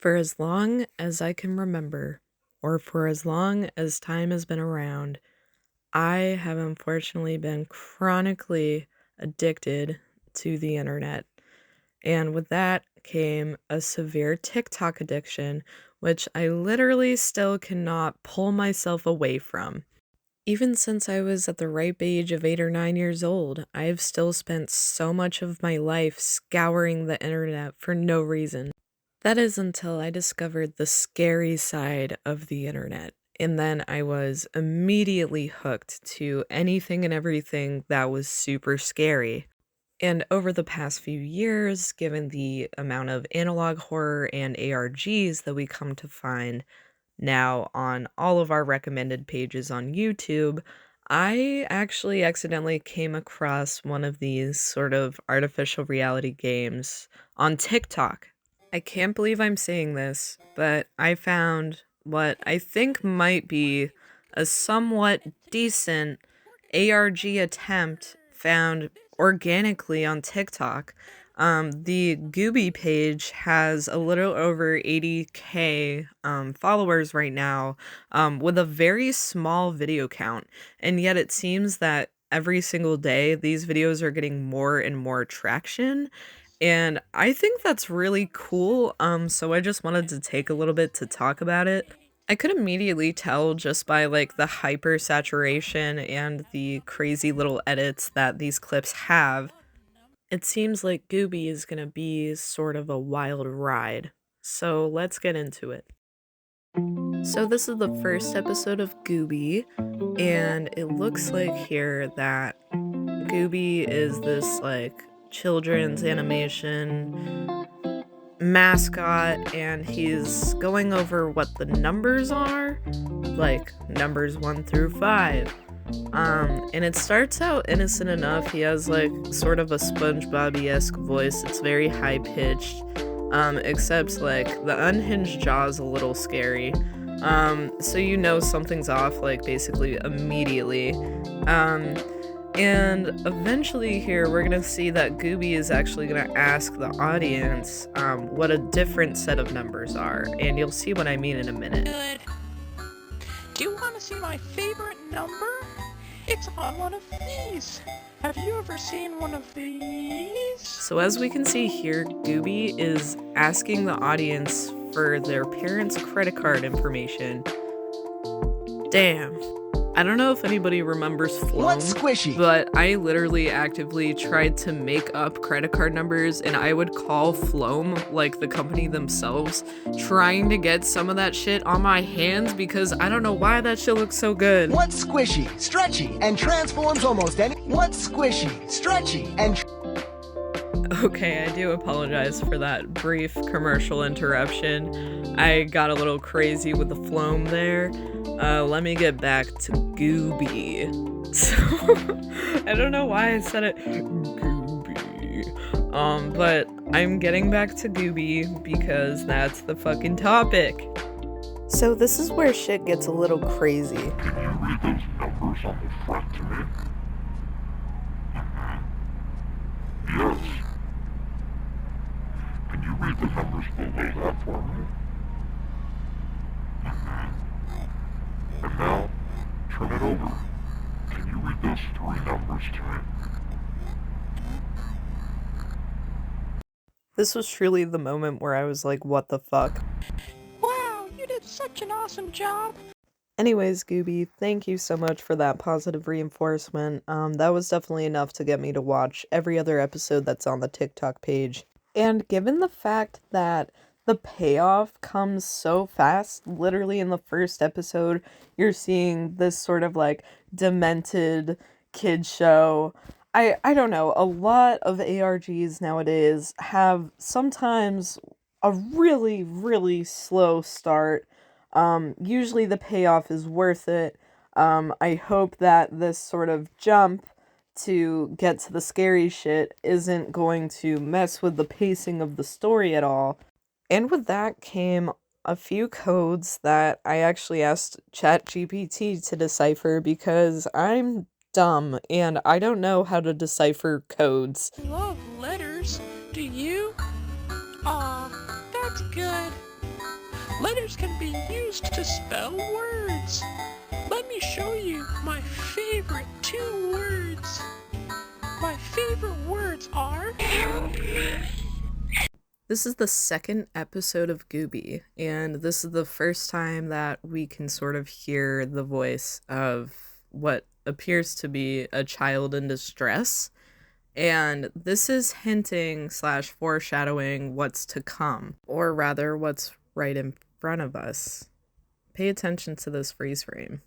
For as long as I can remember, or for as long as time has been around, I have unfortunately been chronically addicted to the internet. And with that came a severe TikTok addiction, which I literally still cannot pull myself away from. Even since I was at the ripe age of 8 or 9 years old, I have still spent so much of my life scouring the internet for no reason. That is until I discovered the scary side of the internet. And then I was immediately hooked to anything and everything that was super scary. And over the past few years, given the amount of analog horror and ARGs that we come to find now on all of our recommended pages on YouTube, I actually accidentally came across one of these sort of artificial reality games on TikTok. I can't believe I'm saying this, but I found what I think might be a somewhat decent ARG attempt found organically on TikTok. The Güby page has a little over 80K followers right now, with a very small video count, and yet it seems that every single day these videos are getting more and more traction, and I think that's really cool. So I just wanted to take a little bit to talk about it. I could immediately tell just by like the hyper saturation and the crazy little edits that these clips have. It seems like Gooby is gonna be sort of a wild ride. So let's get into it. So this is the first episode of Gooby, and it looks like here that Gooby is this like children's animation mascot, and he's going over what the numbers are, like numbers 1 through 5. And it starts out innocent enough. He has like sort of a SpongeBob-esque voice. It's very high pitched. Except like the unhinged jaw's a little scary. So you know something's off like basically immediately. And eventually here we're gonna see that Gooby is actually gonna ask the audience what a different set of numbers are, and you'll see what I mean in a minute. Good. Do you want to see my favorite number? It's on one of these. Have you ever seen one of these? So as we can see here, Gooby is asking the audience for their parents' credit card information. Damn. I don't know if anybody remembers Floam, What's squishy? but I literally actively tried to make up credit card numbers, and I would call Floam, like the company themselves, trying to get some of that shit on my hands because I don't know why that shit looks so good. What's squishy, stretchy, and transforms almost any? What's squishy, stretchy, and Okay, I do apologize for that brief commercial interruption. I got a little crazy with the Floam there. Let me get back to Gooby. So, I don't know why I said it Gooby. But I'm getting back to Gooby because that's the fucking topic. So this is where shit gets a little crazy. Can you read those numbers on the front to me? Yes. Can you read the numbers below that for me? And now, turn it over. Can you read those 3 numbers to me? This was truly the moment where I was like, what the fuck? Wow, you did such an awesome job. Anyways, Gooby, thank you so much for that positive reinforcement. That was definitely enough to get me to watch every other episode that's on the TikTok page. And given the fact that the payoff comes so fast, literally in the first episode, you're seeing this sort of like demented kid show. I don't know, a lot of ARGs nowadays have sometimes a really, really slow start. Usually the payoff is worth it. I hope that this sort of jump to get to the scary shit isn't going to mess with the pacing of the story at all. And with that came a few codes that I actually asked ChatGPT to decipher because I'm dumb and I don't know how to decipher codes. Love letters. Do you? Aw, that's good. Letters can be used to spell words. Let me show you my favorite 2 words. My favorite words are... This is the second episode of Güby, and this is the first time that we can sort of hear the voice of what appears to be a child in distress. And this is hinting / foreshadowing what's to come, or rather what's right in front of us. Pay attention to this freeze frame.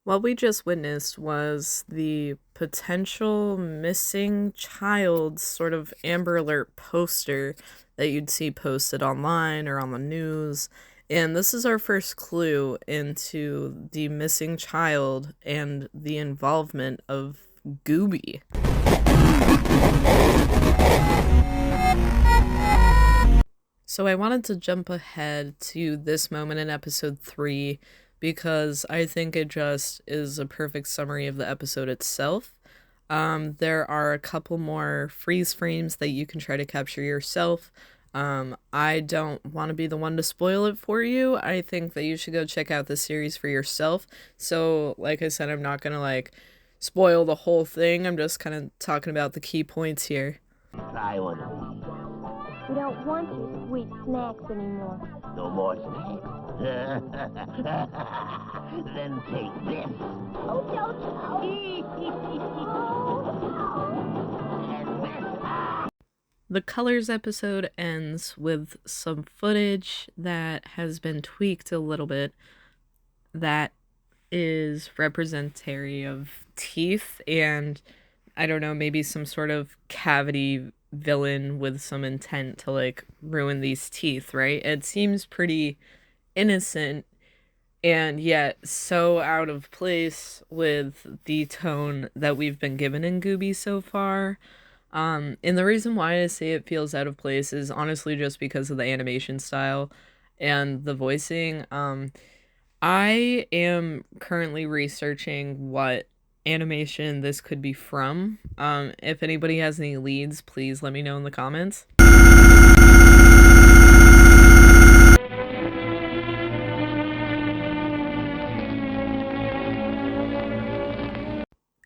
What we just witnessed was the potential missing child sort of Amber Alert poster that you'd see posted online or on the news. And this is our first clue into the missing child and the involvement of Güby. So I wanted to jump ahead to this moment in episode 3 because I think it just is a perfect summary of the episode itself. There are a couple more freeze frames that you can try to capture yourself. I don't want to be the one to spoil it for you. I think that you should go check out the series for yourself. So, like I said, I'm not going to spoil the whole thing. I'm just kind of talking about the key points here. Try one of these. We don't want your sweet snacks anymore. No more snacks? Then take this. Oh, no, And this. The Colors episode ends with some footage that has been tweaked a little bit that is representatory of teeth and, I don't know, maybe some sort of cavity villain with some intent to ruin these teeth, right? It seems pretty innocent and yet so out of place with the tone that we've been given in Güby so far. And the reason why I say it feels out of place is honestly just because of the animation style and the voicing. I am currently researching what animation this could be from. If anybody has any leads, please let me know in the comments.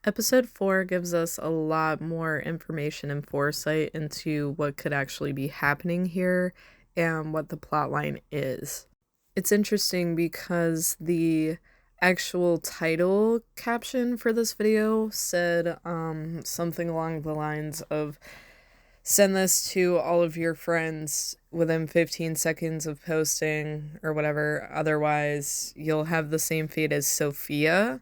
Episode 4 gives us a lot more information and foresight into what could actually be happening here and what the plotline is. It's interesting because the actual title caption for this video said something along the lines of send this to all of your friends within 15 seconds of posting or whatever, otherwise you'll have the same fate as Sophia.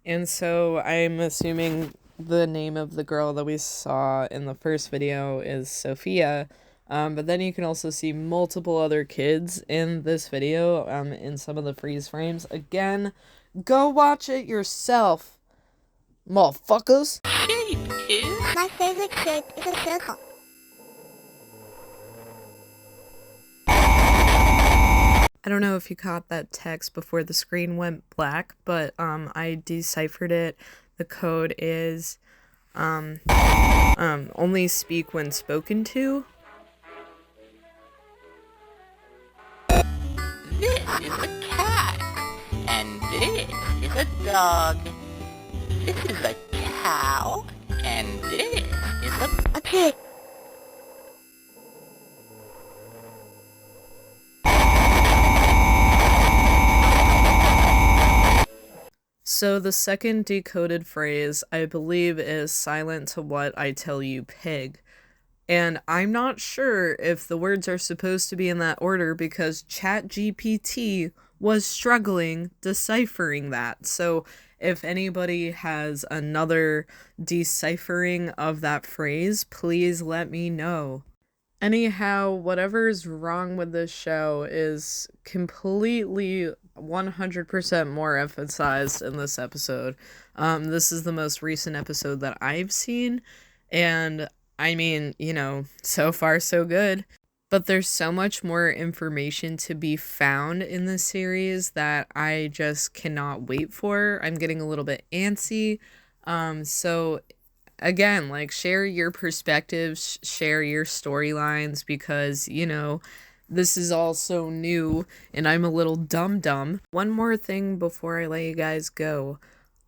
And so I'm assuming the name of the girl that we saw in the first video is Sophia. But then you can also see multiple other kids in this video in some of the freeze frames. Again, go watch it yourself, motherfuckers. My favorite shape is a circle. I don't know if you caught that text before the screen went black, but I deciphered it. The code is only speak when spoken to. This is a cat, and this is a dog. This is a cow, and this is A pig. So the second decoded phrase, I believe, is silent to what I tell you, pig. And I'm not sure if the words are supposed to be in that order because ChatGPT was struggling deciphering that. So if anybody has another deciphering of that phrase, please let me know. Anyhow, whatever's wrong with this show is completely 100% more emphasized in this episode. This is the most recent episode that I've seen, and I mean, so far so good. But there's so much more information to be found in this series that I just cannot wait for. I'm getting a little bit antsy. So again, like, share your perspectives, share your storylines, because, you know, this is all so new and I'm a little dumb. One more thing before I let you guys go.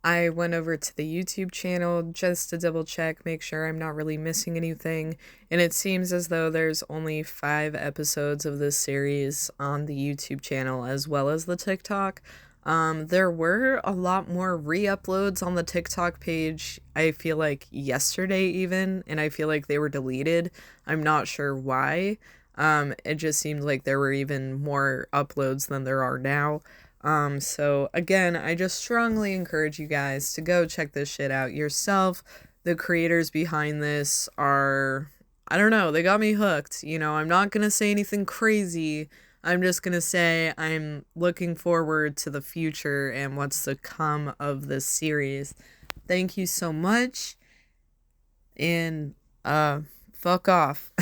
I went over to the YouTube channel just to double check, make sure I'm not really missing anything, and it seems as though there's only 5 episodes of this series on the YouTube channel as well as the TikTok. There were a lot more re-uploads on the TikTok page, I feel like yesterday even, and I feel like they were deleted. I'm not sure why. It just seemed like there were even more uploads than there are now. So again, I just strongly encourage you guys to go check this shit out yourself. The creators behind this are, I don't know, they got me hooked. You know, I'm not gonna say anything crazy. I'm just gonna say I'm looking forward to the future and what's to come of this series. Thank you so much. And, fuck off.